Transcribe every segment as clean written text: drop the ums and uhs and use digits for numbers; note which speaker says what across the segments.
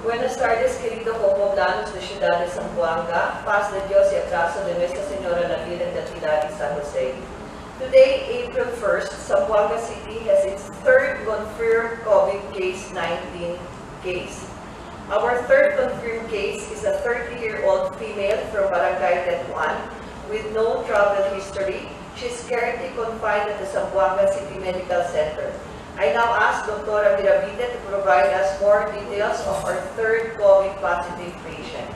Speaker 1: Buenas tardes, querido poblanos de Ciudad de Zamboanga, paz de Dios y abrazo de Nuestra Señora la Virgen del Pilar y San Jose. Today, April 1st, Zamboanga City has its third confirmed COVID-19 case. Our third confirmed case is a 30-year-old female from Barangay Tetuan with no travel history. She is currently confined at the Zamboanga City Medical Center. I now ask Dr. Miravide to provide us more details of our third COVID-positive patient.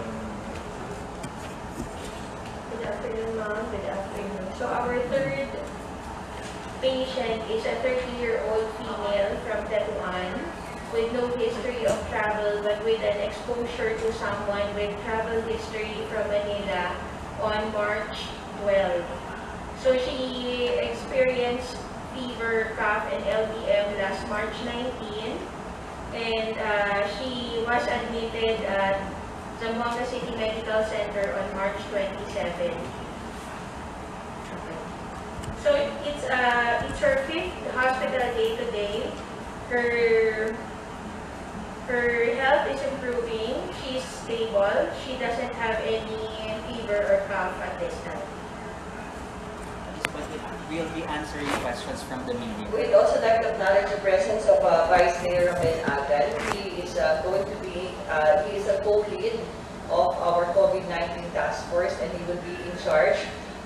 Speaker 2: Good afternoon, ma'am. Good afternoon. So our third patient is a 30-year-old female from Tetuan with no history of travel but with an exposure to someone with travel history from Manila on March 12. So she experienced fever, cough, and LBM last March 19, and she was admitted at Zamboanga City Medical Center on March 27. So it's her fifth hospital day today. Her health is improving. She's stable. She doesn't have any fever or cough at this time.
Speaker 3: We'll be answering questions from the media.
Speaker 1: We'd also like to acknowledge the presence of Vice Mayor Ramel Agal. He is going to be, he is a co-lead of our COVID-19 task force, and he will be in charge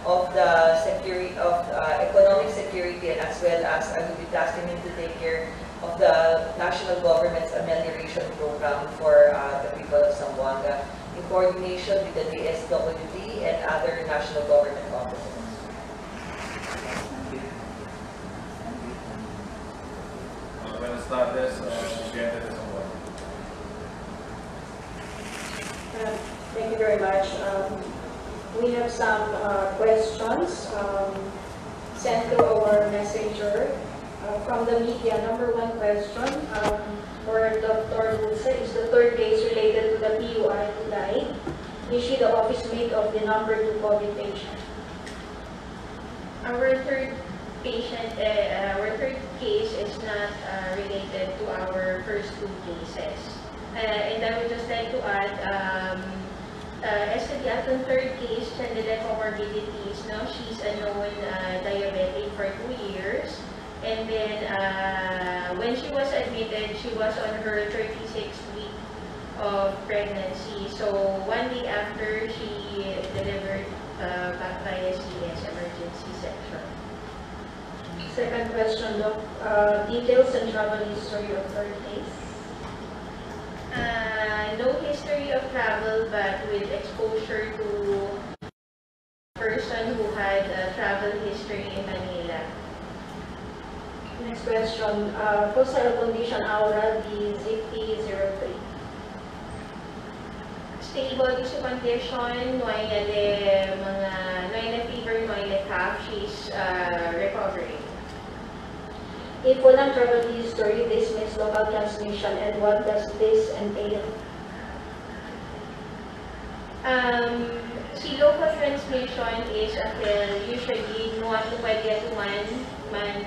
Speaker 1: of the security, of economic security, and as well as I will be tasking him to take care of the national government's amelioration program for the people of Zamboanga in coordination with the DSWD and other national government offices.
Speaker 4: Buenas tardes, Presidente de Zamboanga.
Speaker 5: Thank you very much. We have some questions sent to our messenger from the media. Number one question for Dr. Dulce is the third case related to the PUI who died. Is she the office mate of the number 2 COVID patient?
Speaker 2: Our third patient, our third case is not related to our first 2 cases. And I would just like to add, as to the Aton third case, candidate comorbidities, no, she's a known diabetic for 2 years. And then when she was admitted, she was on her 36th week of pregnancy. So 1 day after, she delivered back via CS emergency section.
Speaker 5: Second question, Doc. Details and travel history of third case?
Speaker 2: No history of travel, but with exposure to a person who had travel history in Manila.
Speaker 5: Next question, pulsar condition aura DZP03.
Speaker 2: Stable tissue condition, noile fever, noile cough, she's recovering.
Speaker 5: If walang travel history, this means local transmission, and what does this entail?
Speaker 2: Si local transmission is usually no ato pwede man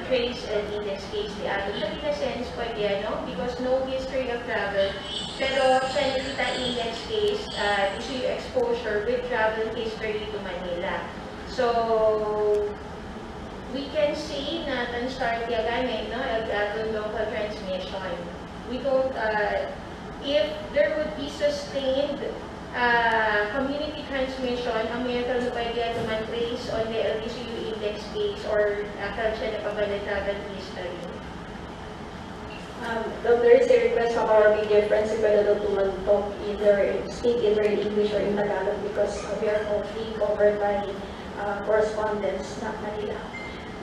Speaker 2: trace and index case di ato. Siya in a sense pwede, no? Because no history of travel. Pero sa nakita index case, issue exposure with travel history to Manila. So, we can say na start gamit, no, ato local transmission. We don't, if there would be sustained community transmission, ang meron na pwede ato man trace on the LDCU index case or akal siya na pabalit travel history.
Speaker 5: There is a request from our media friends if pwede to talk speak either in English or in Tagalog because we are being covered by correspondence, not Manila.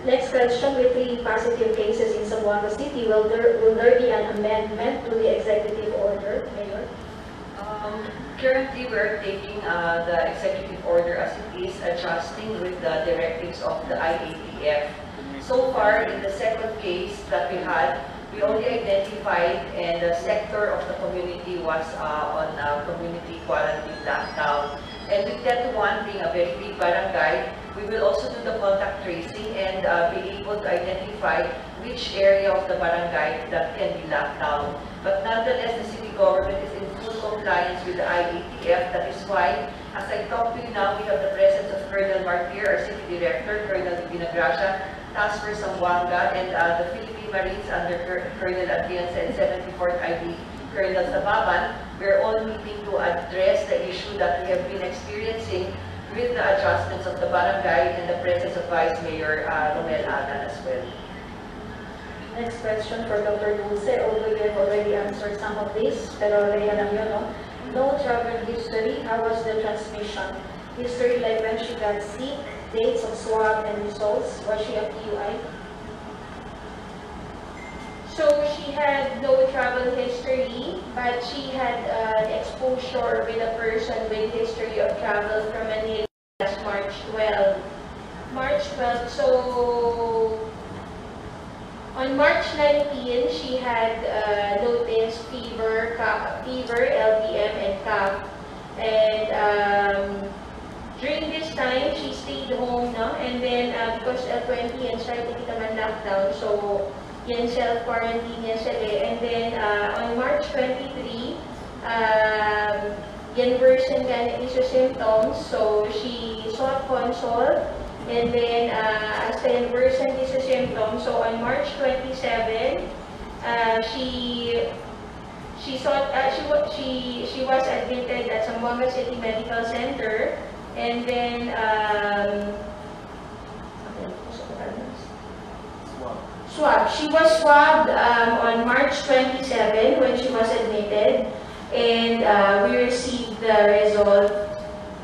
Speaker 5: Next question, with 3 positive cases in Zamboanga City, will there be an amendment to the executive order, Mayor?
Speaker 1: Currently, we're taking the executive order as it is, adjusting with the directives of the IATF. So far, in the second case that we had, we only identified and the sector of the community was on community quarantine lockdown. And with that one being a very big barangay, We will also do the contact tracing and be able to identify which area of the barangay that can be locked down. But nonetheless, the city government is in full compliance with the IATF. That is why, as I talk to you now, we have the presence of Colonel Martir, our city director, Colonel Divina Gracia, Task Force Zamboanga, and the Philippine Marines under Colonel Atienza and 74th ID Colonel Sababan. We're all meeting to address the issue that we have been experiencing with the adjustments of the barangay and the presence of Vice Mayor Romel Adan as well.
Speaker 5: Next question for Dr. Dulce, although you have already answered some of this, pero Leia lang yun, no? No travel history, how was the transmission? History like when she got sick, dates of swab and results, was she a PUI?
Speaker 2: So she had no travel history, but she had exposure with a person with history of travel from Manila last March 12. March 12, so on March 19, she had noticed fever, LPM, and cough. And during this time, she stayed home, no? And then because L20 and started naman lockdown, so yan self-quarantine yan siya eh. And then on March 23, yan worsen ganit isa symptoms, so she sought consult. And then as the worsen isa symptoms, so on March 27, she was admitted at Zamboanga City Medical Center. And then swab. She was swabbed on March 27 when she was admitted, and we received the result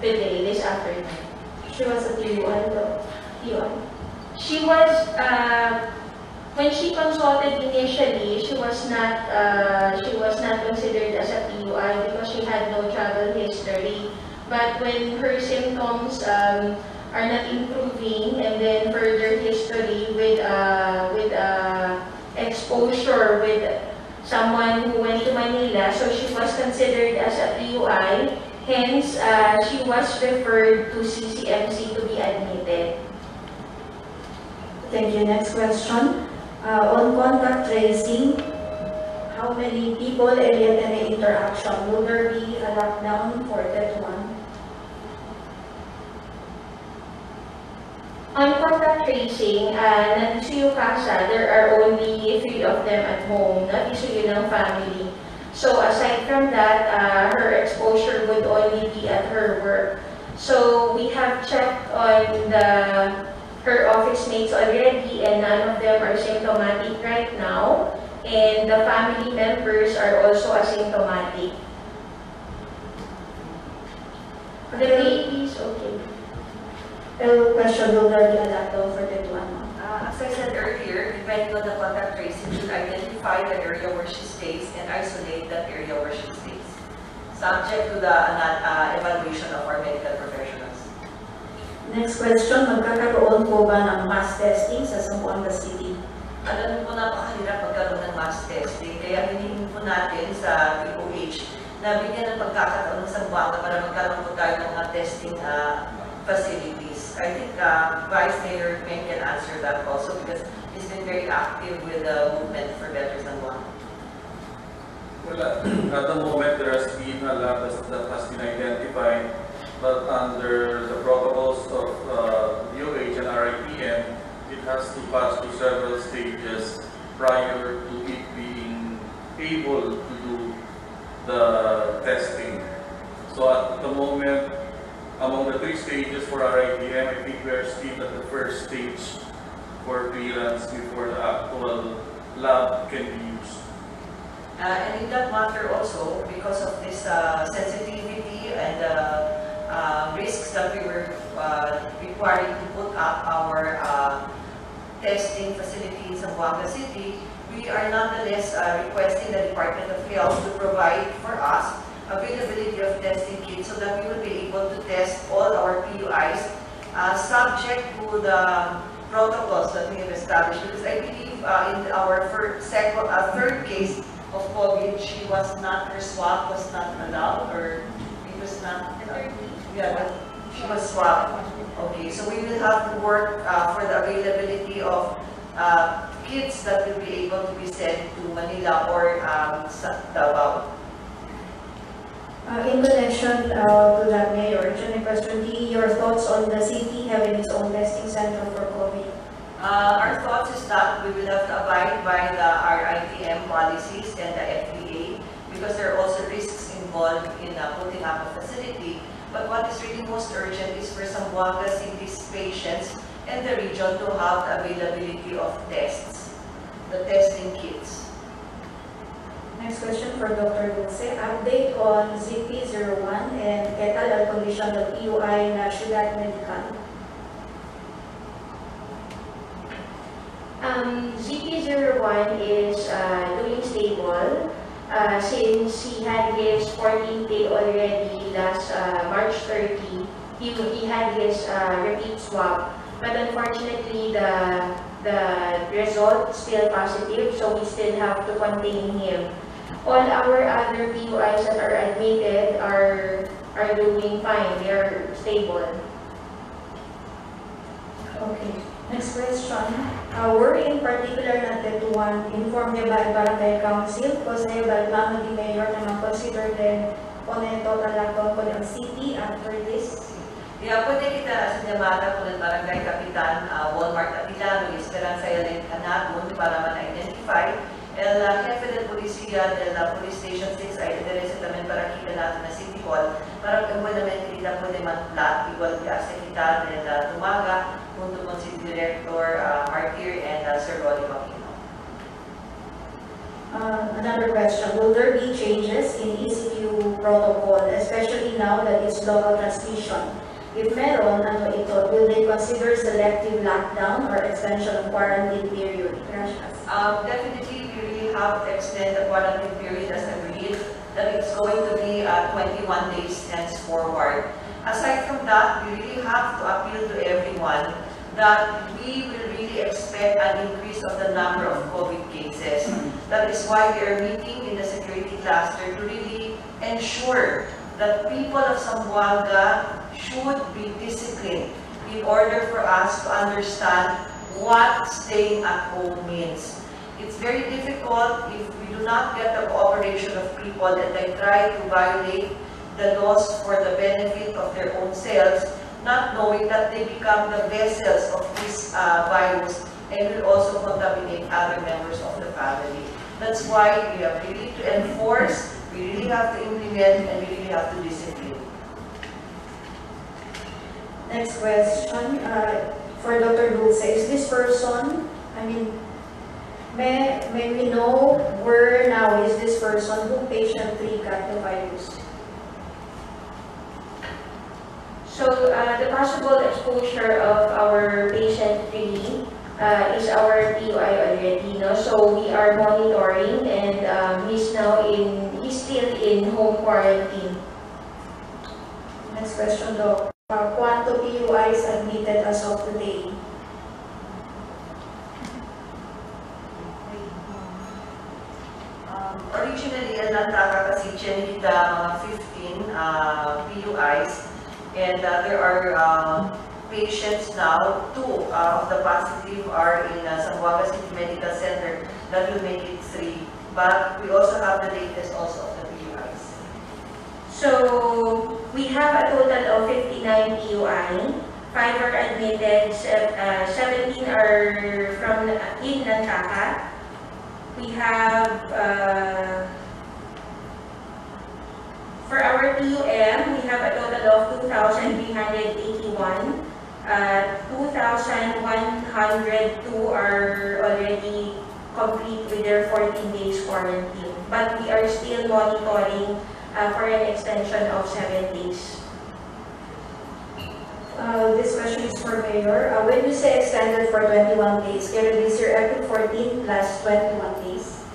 Speaker 2: today, this afternoon.
Speaker 5: She was a T1 though.
Speaker 2: Yun. She was, when she consulted initially, she was not considered as a PUI because she had no travel history. But when her symptoms are not improving, and then further history with exposure with someone who went to Manila, so she was considered as a PUI. Hence, she was referred to CCMC to be admitted.
Speaker 5: Thank you. Next question. On contact tracing, how many people and yet any interaction? Will there be a lockdown for that one?
Speaker 2: On contact tracing, nag-issue casa, there are only 3 of them at home, not issue ng family. So aside from that, her exposure would only be at her work. So we have checked on her office mates already, and none of them are symptomatic right now. And the family members are also asymptomatic. The baby is okay.
Speaker 5: Question, will there be a lockdown for that one?
Speaker 1: As I said earlier, depending on the contact tracing, should identify the area where she stays and isolate that area where she stays, subject to the evaluation of our medical professionals.
Speaker 5: Next question, magkakaroon po ba ng mass testing sa Zamboanga City?
Speaker 1: Alam mo po, napakahirap magkaroon ng mass testing, kaya hinihin po natin sa DOH na bigyan ng pagkakataon ng Zamboanga para magkaroon po tayo ng mga testing facilities. I think Vice Mayor Meng can answer that also because he's been very active with the movement for Better Zamboanga.
Speaker 4: Well, at the moment, there has been a lot that has been identified, but under the protocols of DOH and RIPM, it has to pass through several stages prior to it being able to do the testing. So at the moment, among the 3 stages for RIPM, I think we are still at the first stage for clearance before the actual lab can be used.
Speaker 1: And in that matter also, because of this sensitivity and risks that we were requiring to put up our testing facility in Zamboanga City, we are nonetheless requesting the Department of Health to provide for us availability of testing kits so that we will be able to test all our PUIs subject to the protocols that we have established. Because I believe in our third case of COVID, her swab was not allowed, or it was not, yeah, she was swabbed. Okay, so we will have to work for the availability of kits that will be able to be sent to Manila or sa Davao.
Speaker 5: In connection to that, Mayor, question D, your thoughts on the city having its own testing center for COVID?
Speaker 1: Our thoughts is that we will have to abide by the RITM policies and the FDA because there are also risks involved in putting up a facility. But what is really most urgent is for Zamboanga City's patients and the region to have the availability of tests, the testing kits.
Speaker 5: Next question for Dr. Dulce. Update on ZP01 and fetal condition of PUI na Ciudad Medical.
Speaker 2: ZP01 is doing stable since he had his 14th day already last March 30. He had his repeat swab, but unfortunately the result still positive, so we still have to contain him. All our other PUIs that are admitted are doing fine. They are stable.
Speaker 5: Okay. Next question. Were in particular na Tetuan informed niya ba ang Barangay Council kung sa iyo ba plano di Mayor na mag-consider din on a total lockdown po ng city after this?
Speaker 1: Yeah, pwede kita sa llamada con el Barangay Kapitan Walmart Atilano y Esperanza y Anatun para man-identify el jefe del policía del Police Station 6 ay interese también para kita natin na City Hall para kung buenamente kita pwede man-flat igual que sa kita del Tumaga junto con City Director Martir and Sir Rolly Aquino.
Speaker 5: Another question. Will there be changes in ECQ protocol, especially now that it's local transmission? If meron, ano ito, will they consider selective lockdown or extension of quarantine period? Gracias.
Speaker 1: Definitely, we really have to extend the quarantine period as agreed that it's going to be 21 days henceforward. Aside from that, we really have to appeal to everyone that we will really expect an increase of the number of COVID cases. That is why we are meeting in the security cluster to really ensure that people of Zamboanga should be disciplined in order for us to understand what staying at home means. It's very difficult if we do not get the cooperation of people and they try to violate the laws for the benefit of their own selves, not knowing that they become the vessels of this virus and will also contaminate other members of the family. That's why we have really to enforce, we really have to implement, and we really have to discipline.
Speaker 5: Next question for Dr. Dulce. Is this person, may we know where now is this person who patient 3 got the virus?
Speaker 2: So the possible exposure of our patient 3 is our PUI already, no? So we are monitoring, and he's still in home quarantine.
Speaker 5: Next question, Doc. Quanto PUIs admitted as of today?
Speaker 1: Originally, nagtaka kasi kita mga 15 PUIs, and there are patients now. 2 of the positive are in Zamboanga City Medical Center. That will make it 3. But we also have the latest also of the PUIs.
Speaker 2: So we have a total of 59 PUI. 5 are admitted, 17 are from in Nantaka. We have, for our PUM, we have a total of 2,381. 2,102 are already complete with their 14 days quarantine. But we are still monitoring for an extension of 7 days.
Speaker 5: This question is for Mayor. When you say extended for 21 days, can it be your April 14 plus 21 days?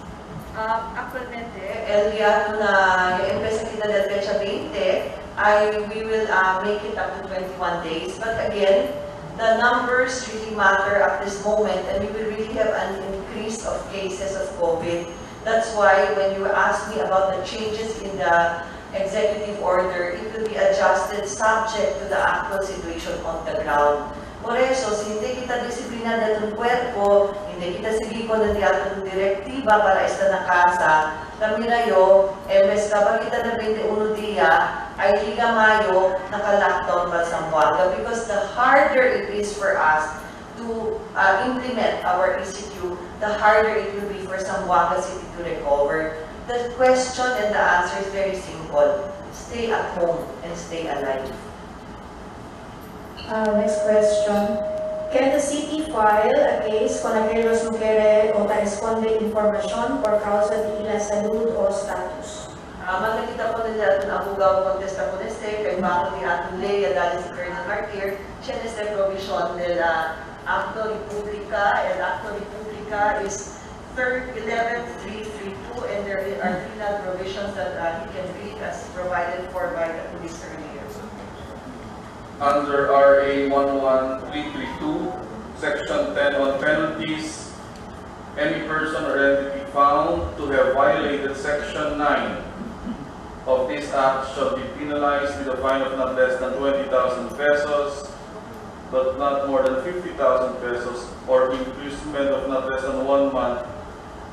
Speaker 1: Actualmente, el día na empieza kita del fecha 20, we will make it up to 21 days. But again, the numbers really matter at this moment, and we will really have an increase of cases of COVID. That's why when you ask me about the changes in the executive order, it will be adjusted subject to the actual situation on the ground. Por eso, hindi kita disiplina ng puerpo, hindi kita sigiko ng atong direktiba para esta na casa, kami na yo, MS kapag kita na 21 dia, ay liga mayo, naka-lockdown pa sa Zamboanga because the harder it is for us to implement our ECQ, the harder it will be for Zamboanga City to recover. The question and the answer is very simple. Stay at home and stay alive.
Speaker 5: Next question. Can the city file a case con aquellos mujeres o corresponde información por causa de la salud o status?
Speaker 1: Magkakita po nila atong abogado contesta po neste, kay bako ni atong ley, dahil si Colonel Martir, siya neste provision nila Acto Republica, and Acto Republica is 11332, and there are penal provisions that he can read as provided for by the police earlier.
Speaker 4: Under RA 11332, Section 10 on penalties, any person or entity found to have violated Section 9 of this Act shall be penalized with a fine of not less than 20,000 pesos, but not more than 50,000 pesos, or imprisonment of not less than 1 month,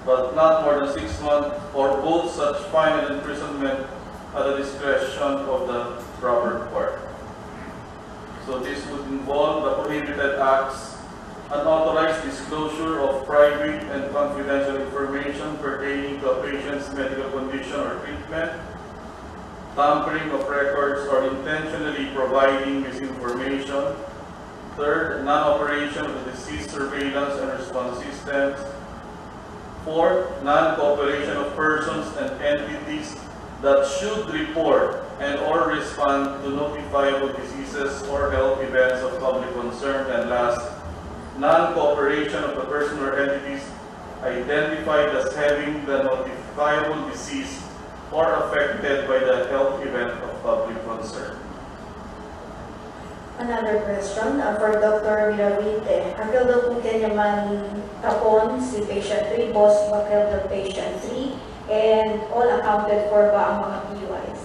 Speaker 4: but not more than 6 months, or both such fine and imprisonment at the discretion of the proper court. So this would involve the prohibited acts, unauthorized disclosure of private and confidential information pertaining to a patient's medical condition or treatment, tampering of records or intentionally providing misinformation. Third, non-operation of the disease surveillance and response systems. Fourth, non-cooperation of persons and entities that should report and or respond to notifiable diseases or health events of public concern. And last, non-cooperation of the person or entities identified as having the notifiable disease or affected by the health event of public concern.
Speaker 5: Another question for Dr. Miravite. Akil daw kung kanya man tapon si patient 3, boss bakil ng patient 3, and all accounted for ba ang mga PUIs?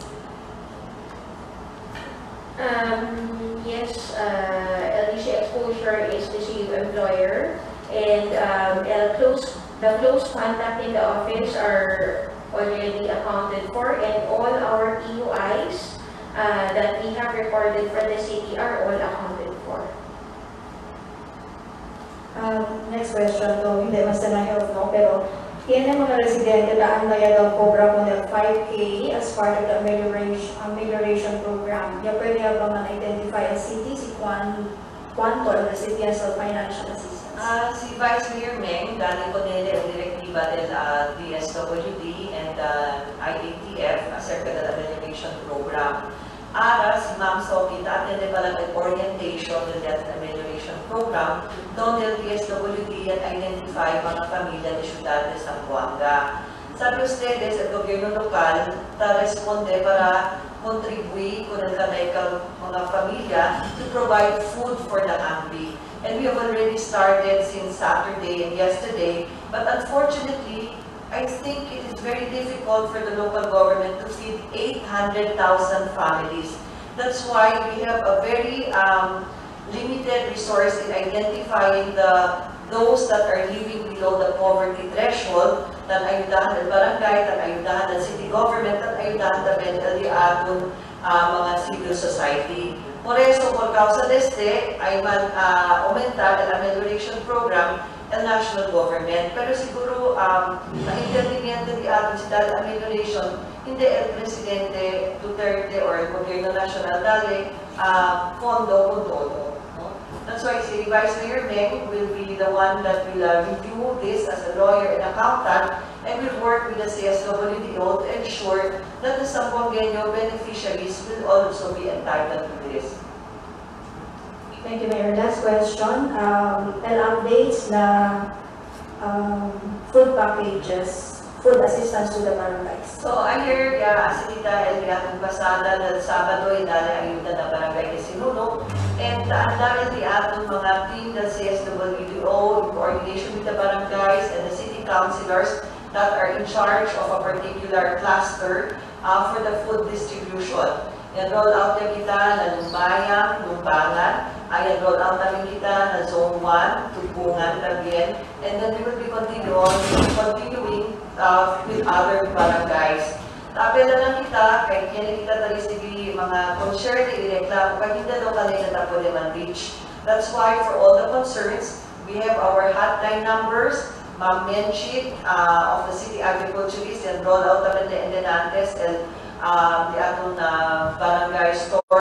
Speaker 2: Yes, LDC exposure is the CU employer, and the close contact in the office are already accounted for, and all our PUIs that we have recorded for the city are all accounted for.
Speaker 5: Next question, though hindi mas na health, no? Pero yan ang mga residente na ang daw cobra mo ng 5K as part of the amelioration program. Yan pwede ba man-identify ang city, si Quanto, the city as a financial assistance?
Speaker 1: Si Vice Mayor Meng, dahil po nila ang direktiba del DSWD and IATF acerca del amelioration program. Ara, si Ma'am Sophie, dati na pala orientation del amelioration program, doon del DSWD at identify mga pamilya de Ciudad de Zamboanga. Sabi ustedes, at gobyerno lokal, ta-responde para contribute kung nagkamay ka mga pamilya to provide food for the hungry. And we have already started since Saturday and yesterday, but unfortunately, I think it is very difficult for the local government to feed 800,000 families. That's why we have a very limited resource in identifying those that are living below the poverty threshold, that ayudahan ng barangay, that ayudahan ng city government, that ayudahan ng mentally aton mga civil society. Por eso, por causa de este, ay aumentar el amelioration program el national government. Pero siguro, ang interveniente di atin si dahil amelioration, hindi el Presidente Duterte or el Gobyerno Nacional dali fondo con todo. No? That's why si Vice Mayor Meng will be the one that will review this as a lawyer and accountant, and will work with the CSWDO to ensure that the Zamboangueño beneficiaries will also be entitled to this.
Speaker 5: Thank you, Mayor. Last question. And updates na food packages, food assistance to the barangays.
Speaker 1: So, ayer, asinita, el atong pasada na Sabado, dali ayuda na barangay de Sinuno, and dahil di atong mga team ng CSWDO in coordination with the barangays and the city councilors that are in charge of a particular cluster, for the food distribution. Enroll out na kita na Lumbayang, Lumbangan. Ay enroll out namin kita na Zone 1, Tupungan, Tabien. And then we will be continuing with other barangays. Tapos na lang kita, kaya kaya kita talisigi mga concern na ireklamo, kaya hindi daw kanila na Puliman Beach. That's why for all the concerns, we have our hotline numbers. Ma'am Menchit of the City Agriculturist and roll out naman the Endenantes and the atong barangay store.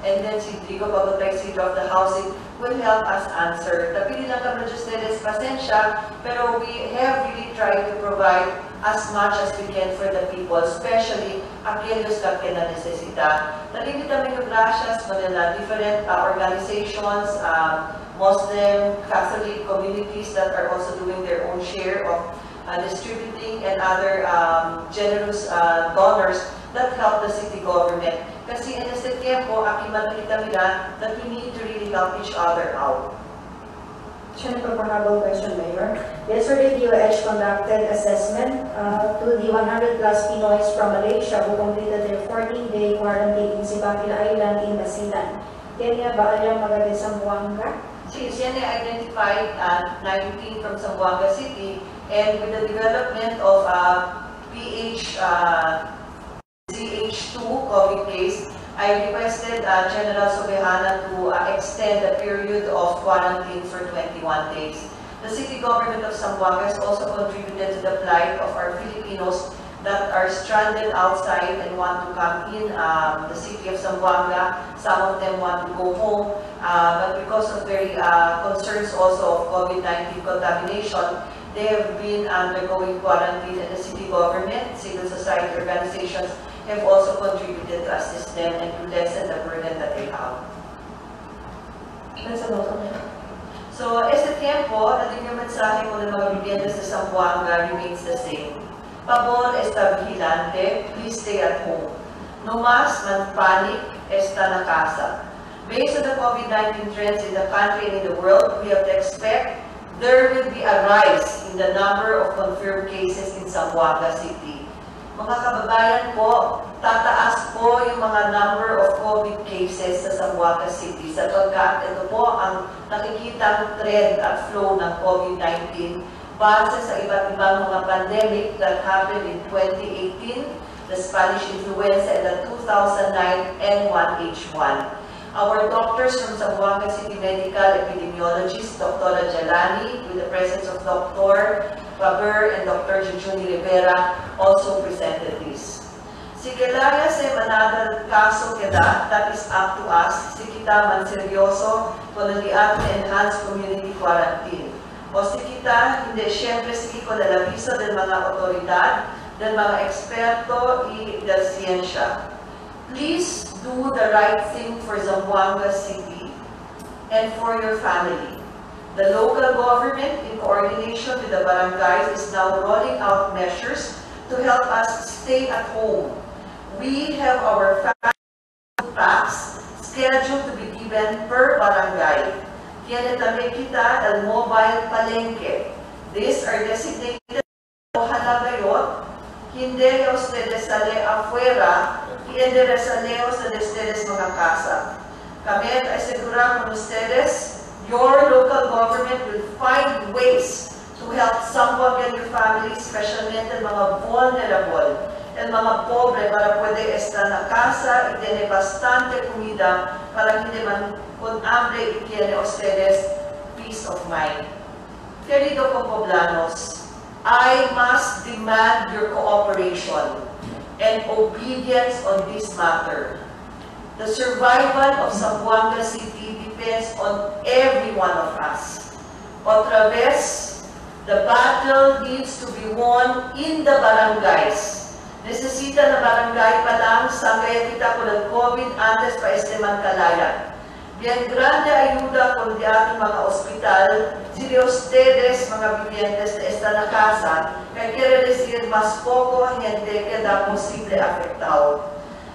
Speaker 1: And then si Drigo Pagotay, City of the Housing, will help us answer. Tapi lang kami just pasensya, pero we have really tried to provide as much as we can for the people, especially aquellos que necesita. Nalibit namin yung gracias Manila, different organizations, Muslim, Catholic communities that are also doing their own share of distributing and other generous donors that help the city government. Kasi in este tiempo, akiman kita nila that we need to really help each other out.
Speaker 5: Senator, for habang question, Mayor. Yesterday, DOH conducted assessment to the 100 plus Pinoys from Malaysia who completed their 14-day quarantine in Sibapil Island in Basilan. Kaya ba alam maganda sa Zamboanga?
Speaker 1: Since yan ay identified 19 from Zamboanga City, and with the development of ZH2 COVID case, I requested General Sobehana to extend the period of quarantine for 21 days. The city government of Zamboanga has also contributed to the plight of our Filipinos that are stranded outside and want to come in the city of Zamboanga. Some of them want to go home, but because of very concerns also of COVID-19 contamination, they have been undergoing quarantine, and the city government, civil society organizations have also contributed to assist them and to lessen the burden that they have. So, este tiempo, natin yung mensahe ko ng mga viviendas sa Zamboanga remains the same. Pabor está vigilante, please stay at home. No mas panic, está na casa. Based on the COVID-19 trends in the country and in the world, we have to expect there will be a rise in the number of confirmed cases in Zamboanga City. Mga kababayan po, tataas po yung mga number of COVID cases sa Zamboanga City sapagkat ito po ang nakikitang trend at flow ng COVID-19 base sa iba't ibang mga pandemic that happened in 2018, the Spanish influenza, and the 2009 N1H1. Our doctors from Zamboanga City Medical Epidemiologist, Dr. Jalani, with the presence of Dr. Faber and Dr. Jujuni Rivera, also presented this. Si Kelaya se manada kaso keda, that is up to us, si kita man seryoso, konaliat enhanced community quarantine. O si kita, hindi siyempre sige ko lalabiso ng mga otoridad, ng mga eksperto del siyensya. Please do the right thing for Zamboanga City and for your family. The local government, in coordination with the barangays, is now rolling out measures to help us stay at home. We have our family packs scheduled to be given per barangay. Kinitami kita ang mobile palengke. These are designated o halagayot. Hindi ustedes sale afuera, ienderesaleo sa ustedes mga casa. Kami ay asegura con ustedes, your local government will find ways to help someone and your family, especially ang mga vulnerable and mga pobre para pwede estar na casa y tiene bastante comida para hindi man con hambre y tiene ustedes peace of mind. Querido Poblanos, I must demand your cooperation and obedience on this matter. The survival of Zamboanga City depends on every one of us. Otra vez, the battle needs to be won in the barangays. Necesita na barangay pa lang sanggaya kita ko ng COVID antes pa este Mantalaya. Bien grande ayuda con de ating mga ospital, si de ustedes, mga vivientes de esta na casa, kaya quiere decir mas poco gente queda posible afectado.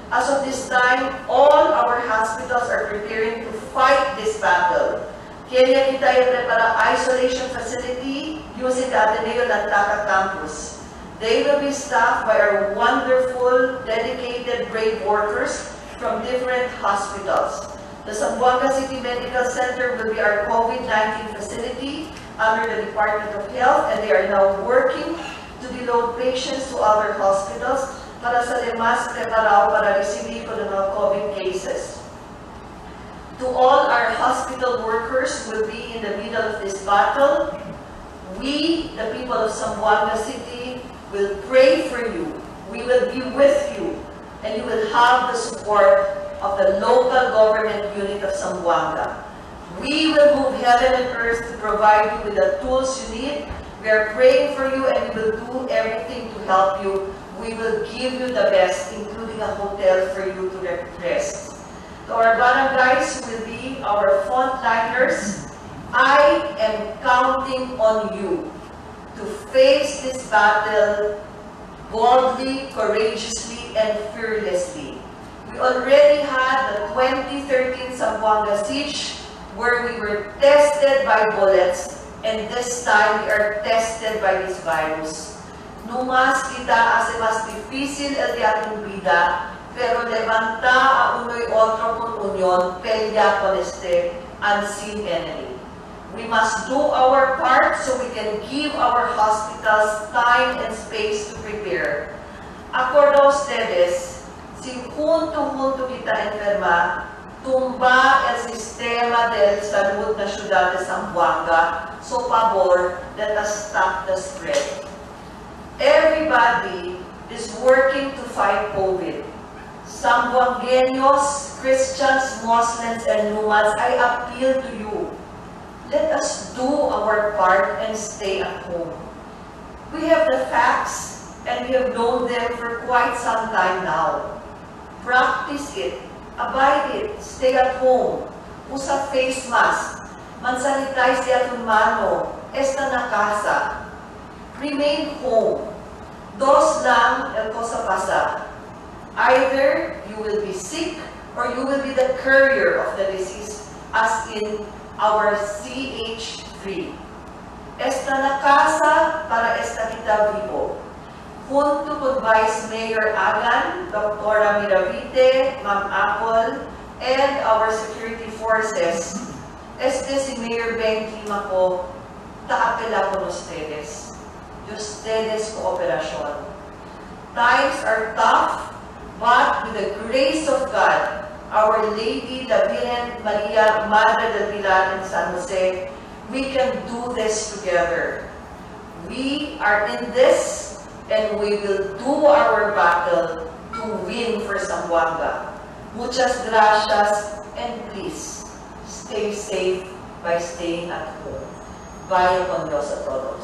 Speaker 1: As of this time, all our hospitals are preparing to fight this battle. Kaya kita yung prepara isolation facility using the Ateneo Lantaka campus. They will be staffed by our wonderful, dedicated, brave workers from different hospitals. The Zamboanga City Medical Center will be our COVID-19 facility under the Department of Health, and they are now working to deload patients to other hospitals para sa mas preparado para recibir ko ng mga COVID cases. To all our hospital workers who will be in the middle of this battle, we, the people of Zamboanga City, will pray for you. We will be with you, and you will have the support of the local government unit of Zamboanga. We will move heaven and earth to provide you with the tools you need. We are praying for you, and we will do everything to help you. We will give you the best, including a hotel for you to rest. To our barangays who will be our frontliners, I am counting on you to face this battle boldly, courageously, and fearlessly. We already had the 2013 Zamboanga siege where we were tested by bullets, and this time we are tested by this virus. No mas kita hace más difícil el de ating vida, pero levanta a uno'y otro con unión, pelea con este unseen enemy. We must do our part so we can give our hospitals time and space to prepare. Acordo a ustedes, si junto kita enferma, tumba el sistema del salud na ciudad de Zamboanga, so favor, let us stop the spread. Everybody is working to fight COVID. Zamboangueños, Christians, Muslims, and nomads, I appeal to you. Let us do our part and stay at home. We have the facts, and we have known them for quite some time now. Practice it. Abide it. Stay at home. Usa face mask. Mansanitize di atong mano. Esta na casa. Remain home. Dos lang el cosa pasa. Either you will be sick or you will be the courier of the disease, as in our CH3. Esta na casa para esta kita vivo. Junto con Vice Mayor Agan, Dr. Miravite, Ma'am Apple, and our security forces, si Mayor Ben Climaco, taapela con ustedes. De ustedes cooperación. Times are tough, but with the grace of God, Our Lady, the Virgen Maria, Madre del Pilar in San Jose, we can do this together. We are in this, and we will do our battle to win for Zamboanga. Muchas gracias, and please, stay safe by staying at home. Vaya con Dios a todos.